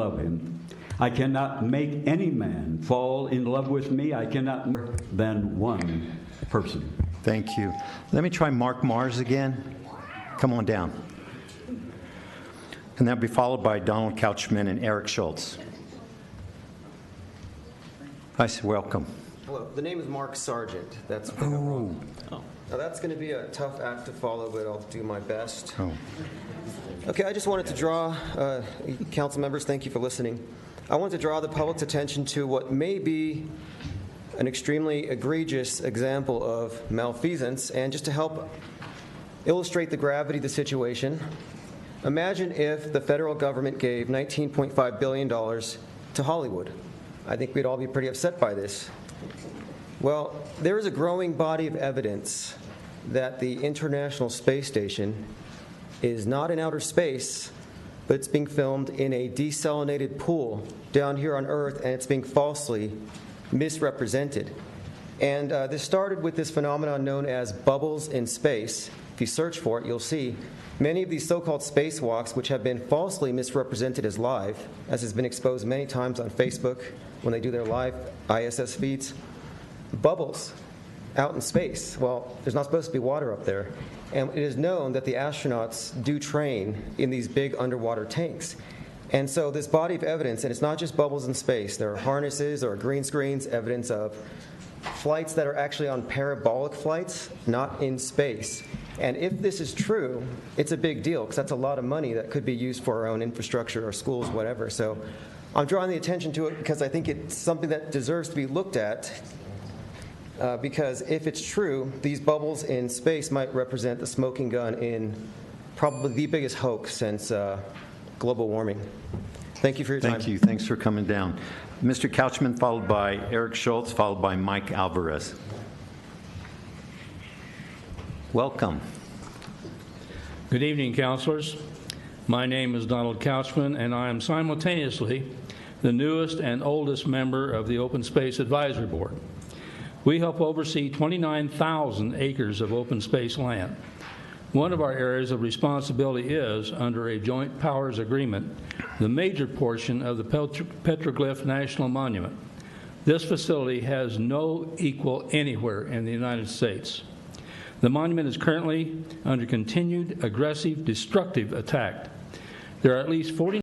love him. I cannot make any man fall in love with me. I cannot more than one person. Thank you. Let me try Mark Mars again. Come on down. And that'll be followed by Donald Couchman and Eric Schultz. Hi, welcome. Hello. The name is Mark Sargent. That's what I got wrong. Now that's going to be a tough act to follow, but I'll do my best. Okay, I just wanted to draw, council members, thank you for listening. I want to draw the public's attention to what may be an extremely egregious example of malfeasance, and just to help illustrate the gravity of the situation, imagine if the federal government gave $19.5 billion to Hollywood. I think we'd all be pretty upset by this. Well, there is a growing body of evidence that the International Space Station is not in outer space, but it's being filmed in a desalinated pool down here on Earth, and it's being falsely misrepresented. And this started with this phenomenon known as bubbles in space. If you search for it, you'll see many of these so-called spacewalks, which have been falsely misrepresented as live, as has been exposed many times on Facebook when they do their live ISS feeds. Bubbles out in space. Well, there's not supposed to be water up there. And it is known that the astronauts do train in these big underwater tanks. And so this body of evidence, and it's not just bubbles in space, there are harnesses or green screens, evidence of flights that are actually on parabolic flights, not in space. And if this is true, it's a big deal, because that's a lot of money that could be used for our own infrastructure or schools, whatever. So I'm drawing the attention to it because I think it's something that deserves to be looked at. Because if it's true, these bubbles in space might represent the smoking gun in probably the biggest hoax since global warming. Thank you for your time. Thank you. Thanks for coming down. Mr. Couchman, followed by Eric Schultz, followed by Mike Alvarez. Welcome. Good evening, councilors. My name is Donald Couchman, and I am simultaneously the newest and oldest member of the Open Space Advisory Board. We help oversee 29,000 acres of open space land. One of our areas of responsibility is, under a joint powers agreement, the major portion of the Petroglyph National Monument. This facility has no equal anywhere in the United States. The monument is currently under continued aggressive, destructive attack. There are at least 40